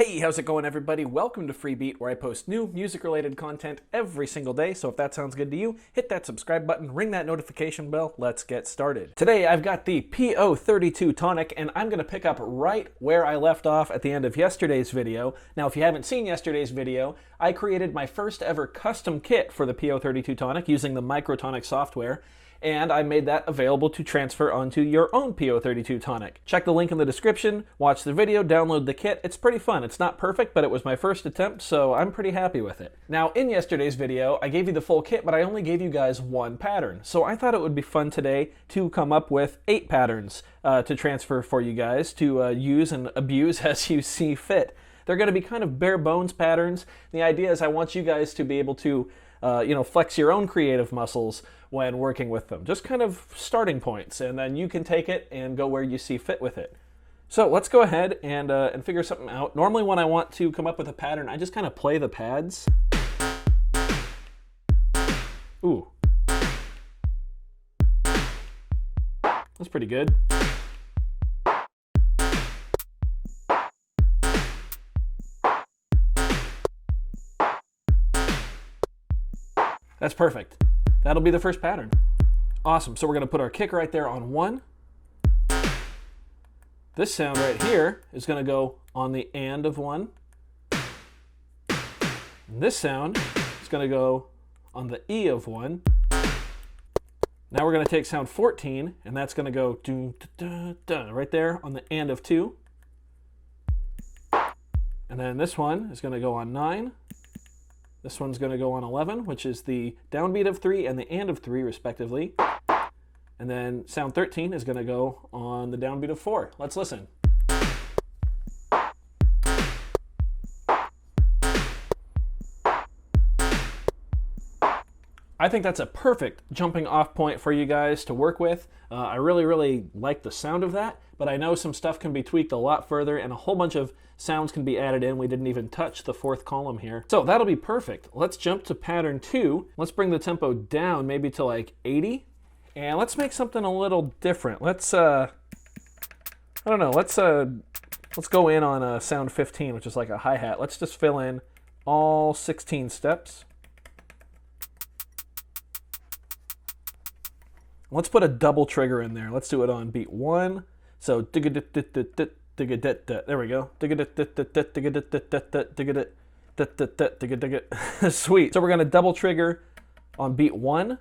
Hey, how's it going, everybody? Welcome to Freebeat, where I post new music-related content every single day. So if that sounds good to you, hit that subscribe button, ring that notification bell. Let's get started. Today, I've got the PO-32 tonic, and I'm going to pick up right where I left off at the end of yesterday's video. Now, if you haven't seen yesterday's video, I created my first ever custom kit for the PO-32 tonic using the Microtonic software, and I made that available to transfer onto your own PO-32 tonic. Check the link in the description, watch the video, download the kit. It's pretty fun. It's not perfect, but it was my first attempt, so I'm pretty happy with it. Now, in yesterday's video, I gave you the full kit, but I only gave you guys one pattern. So I thought it would be fun today to come up with 8 patterns to transfer for you guys to use and abuse as you see fit. They're going to be kind of bare bones patterns. The idea is I want you guys to be able to flex your own creative muscles when working with them. Just kind of starting points, and then you can take it and go where you see fit with it. So let's go ahead and figure something out. Normally when I want to come up with a pattern, I just kind of play the pads. Ooh. That's pretty good. That's perfect. That'll be the first pattern. Awesome, so we're gonna put our kick right there on 1. This sound right here is gonna go on the and of 1. And this sound is gonna go on the E of 1. Now we're gonna take sound 14, and that's gonna go doo, da, da, da, right there on the and of 2. And then this one is gonna go on 9. This one's going to go on 11, which is the downbeat of 3 and the and of 3, respectively. And then sound 13 is going to go on the downbeat of 4. Let's listen. I think that's a perfect jumping off point for you guys to work with. I really like the sound of that, but I know some stuff can be tweaked a lot further and a whole bunch of sounds can be added in. We didn't even touch the 4th column here. So that'll be perfect. Let's jump to pattern 2. Let's bring the tempo down maybe to like 80. And let's make something a little different. Let's, I don't know, let's go in on sound 15, which is like a hi-hat. Let's just fill in all 16 steps. Let's put a double trigger in there. Let's do it on beat 1. So there we go. Sweet. So we're going to double trigger on beat 1,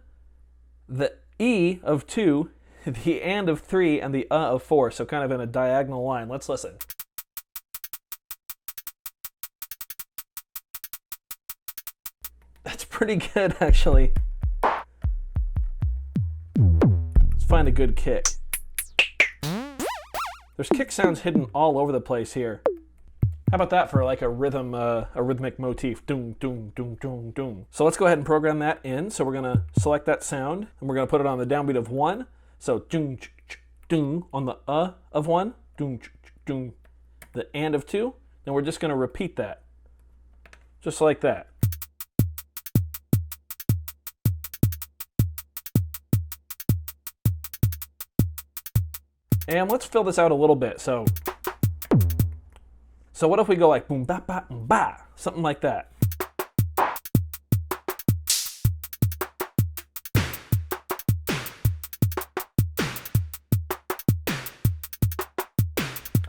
the E of 2, the and of 3, and the of 4. So kind of in a diagonal line. Let's listen. That's pretty good, actually. Find a good kick. There's kick sounds hidden all over the place here. How about that for like a rhythmic motif? Doom, doom, doom, doom, doom. So let's go ahead and program that in. So we're gonna select that sound and we're gonna put it on the downbeat of 1. So doom, doom on the of 1. Doom, doom, the and of 2. Then we're just gonna repeat that, just like that. And let's fill this out a little bit. So what if we go like boom, ba, ba, ba, something like that.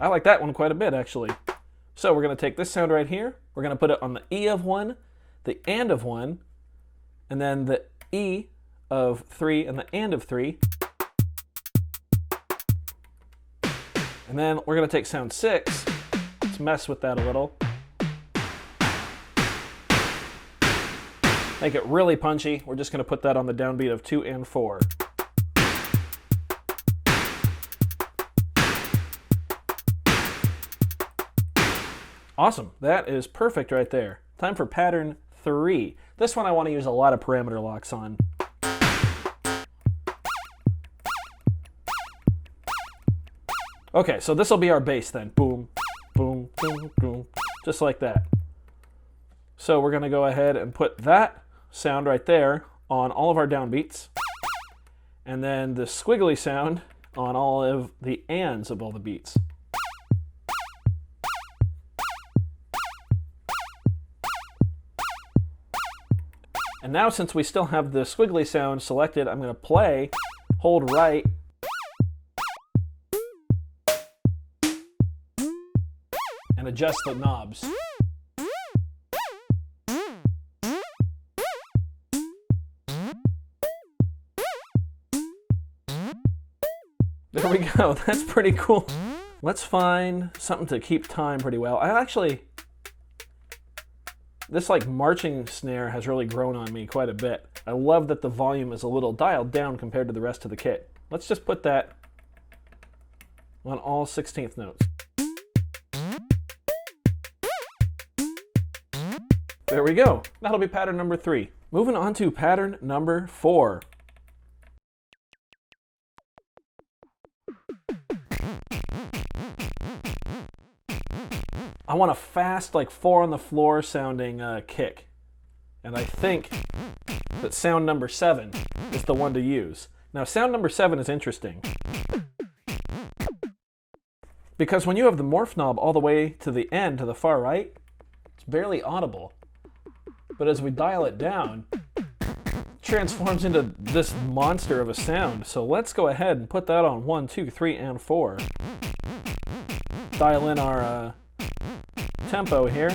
I like that one quite a bit, actually. So we're going to take this sound right here. We're going to put it on the E of 1, the and of 1, and then the E of 3 and the and of 3. And then we're going to take sound 6. Let's mess with that a little. Make it really punchy. We're just going to put that on the downbeat of 2 and 4. Awesome. That is perfect right there. Time for pattern 3. This one I want to use a lot of parameter locks on. Okay, so this will be our bass then. Boom, boom, boom, boom, just like that. So we're going to go ahead and put that sound right there on all of our downbeats. And then the squiggly sound on all of the ands of all the beats. And now since we still have the squiggly sound selected, I'm going to play, hold right, and adjust the knobs. There we go, that's pretty cool. Let's find something to keep time pretty well. This like marching snare has really grown on me quite a bit. I love that the volume is a little dialed down compared to the rest of the kit. Let's just put that on all 16th notes. There we go. That'll be pattern number 3. Moving on to pattern number 4. I want a fast, like 4 on the floor sounding kick. And I think that sound number 7 is the one to use. Now, sound number 7 is interesting, because when you have the morph knob all the way to the end, to the far right, it's barely audible. But as we dial it down, it transforms into this monster of a sound. So let's go ahead and put that on 1, 2, 3, and 4. Dial in our tempo here.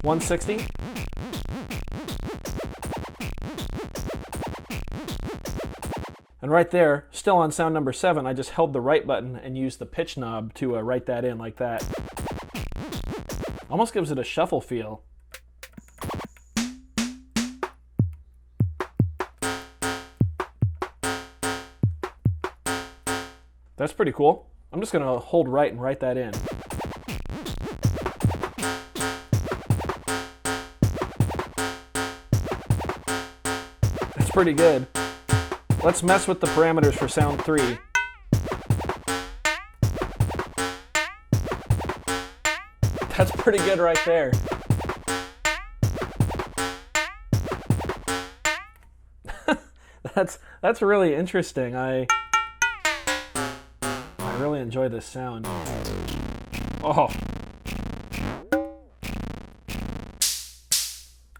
160. And right there, still on sound number 7, I just held the right button and used the pitch knob to write that in like that. Almost gives it a shuffle feel. That's pretty cool. I'm just going to hold right and write that in. That's pretty good. Let's mess with the parameters for sound 3. That's pretty good right there. That's really interesting. I really enjoy this sound. Oh.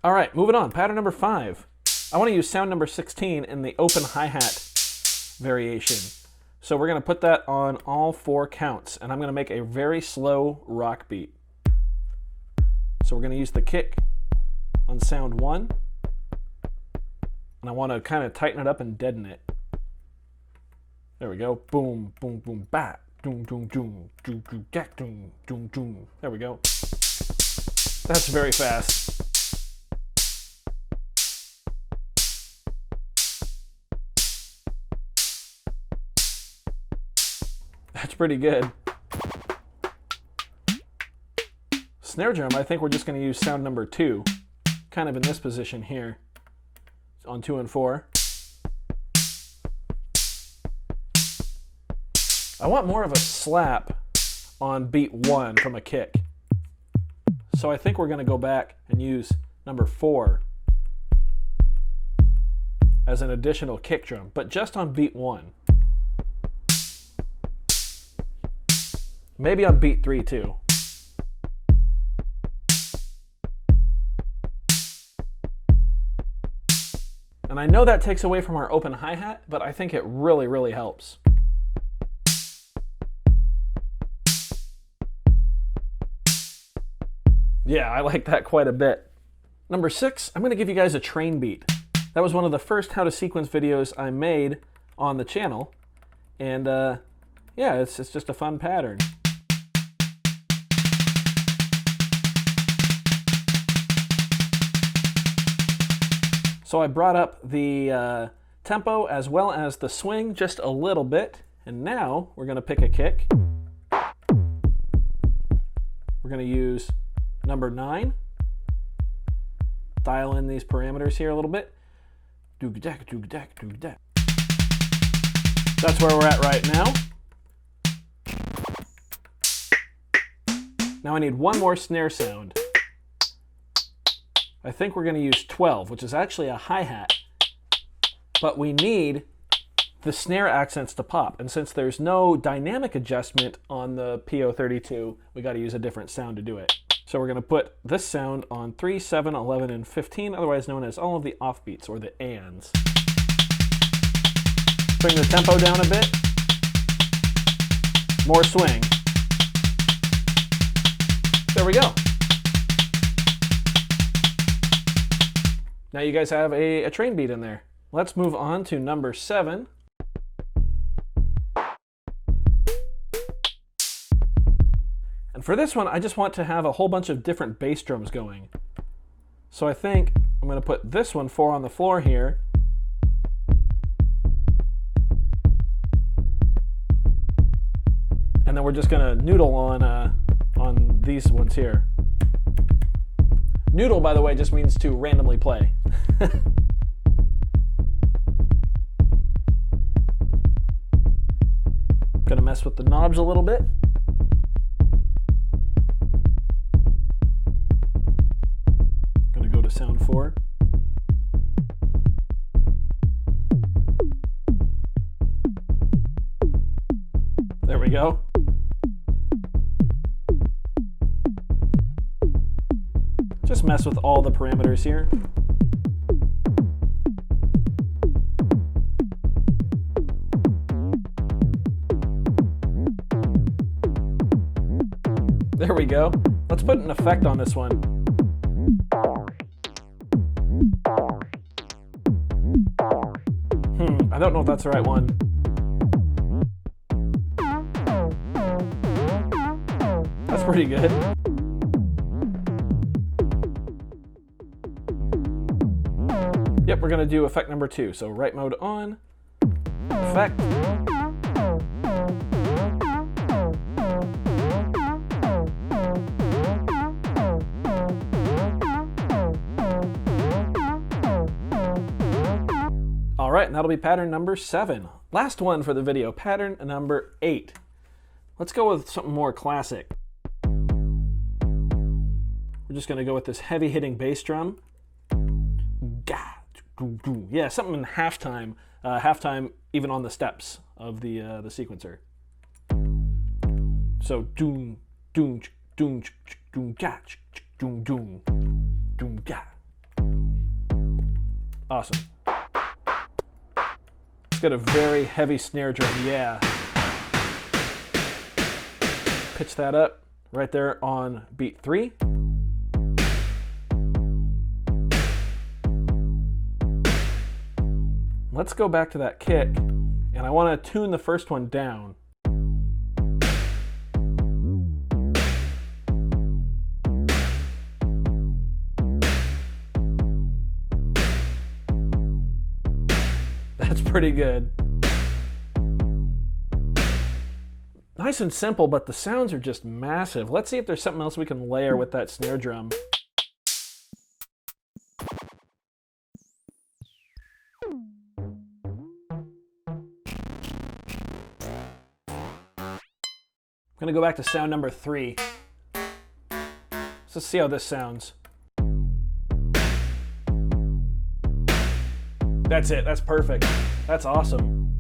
All right, moving on. Pattern number 5. I want to use sound number 16 in the open hi-hat variation. So we're going to put that on all 4 counts, and I'm going to make a very slow rock beat. So we're going to use the kick on sound 1, and I want to kind of tighten it up and deaden it. There we go. Boom, boom, boom, bat. Doom, doom, doom, doom, doom, jack, doom, doom, doom. There we go. That's very fast. That's pretty good. Snare drum, I think we're just going to use sound number 2, kind of in this position here, on 2 and 4. I want more of a slap on beat 1 from a kick. So I think we're going to go back and use number 4 as an additional kick drum, but just on beat 1. Maybe on beat 3 too. And I know that takes away from our open hi-hat, but I think it really, really helps. Yeah, I like that quite a bit. Number 6, I'm going to give you guys a train beat. That was one of the first how to sequence videos I made on the channel. And yeah, it's just a fun pattern. So I brought up the tempo as well as the swing just a little bit. And now we're going to pick a kick. We're going to use number 9. Dial in these parameters here a little bit. Doog-dak, doog-dak, doog-dak. That's where we're at right now. Now I need one more snare sound. I think we're going to use 12, which is actually a hi-hat. But we need the snare accents to pop. And since there's no dynamic adjustment on the PO-32, we got to use a different sound to do it. So we're going to put this sound on 3, 7, 11, and 15, otherwise known as all of the offbeats, or the ands. Bring the tempo down a bit. More swing. There we go. Now you guys have a train beat in there. Let's move on to number 7. And for this one, I just want to have a whole bunch of different bass drums going. So I think I'm going to put this one 4 on the floor here. And then we're just going to noodle on these ones here. Noodle, by the way, just means to randomly play. Gonna mess with the knobs a little bit. Gonna go to sound 4. There we go. Just mess with all the parameters here. There we go. Let's put an effect on this one. I don't know if that's the right one. That's pretty good. Yep, we're going to do effect number 2. So right mode on, effect. All right, and that'll be pattern number 7. Last one for the video, pattern number 8. Let's go with something more classic. We're just going to go with this heavy hitting bass drum. Yeah, something in halftime, halftime even on the steps of the sequencer. So doom doom doom doom ga doom doom doom ga. Awesome. It's got a very heavy snare drum. Yeah. Pitch that up right there on beat 3. Let's go back to that kick, and I want to tune the first one down. That's pretty good. Nice and simple, but the sounds are just massive. Let's see if there's something else we can layer with that snare drum. I'm going to go back to sound number 3. Let's see how this sounds. That's it. That's perfect. That's awesome.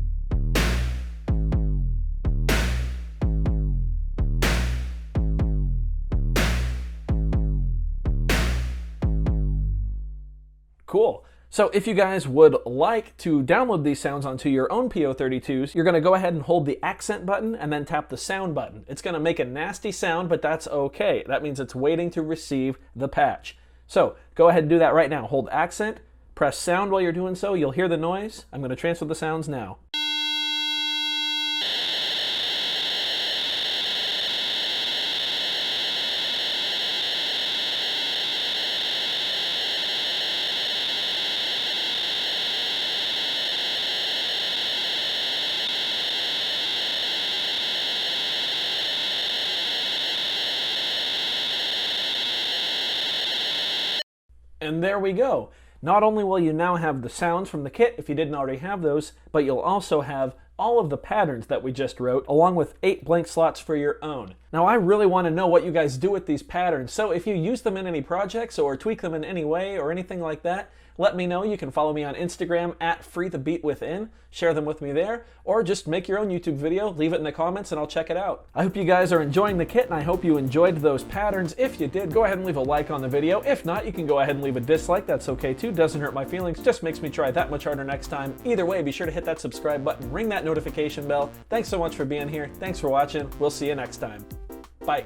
Cool. So if you guys would like to download these sounds onto your own PO-32s, you're going to go ahead and hold the accent button and then tap the sound button. It's going to make a nasty sound, but that's okay. That means it's waiting to receive the patch. So go ahead and do that right now. Hold accent, press sound while you're doing so. You'll hear the noise. I'm going to transfer the sounds now. And there we go. Not only will you now have the sounds from the kit if you didn't already have those, but you'll also have all of the patterns that we just wrote, along with 8 blank slots for your own. Now I really want to know what you guys do with these patterns, so if you use them in any projects or tweak them in any way or anything like that, let me know. You can follow me on Instagram at FreeTheBeatWithin. Share them with me there, or just make your own YouTube video, leave it in the comments, and I'll check it out. I hope you guys are enjoying the kit, and I hope you enjoyed those patterns. If you did, go ahead and leave a like on the video. If not, you can go ahead and leave a dislike. That's okay too. Doesn't hurt my feelings. Just makes me try that much harder next time. Either way, be sure to hit that subscribe button, ring that notification bell. Thanks so much for being here. Thanks for watching. We'll see you next time. Bye.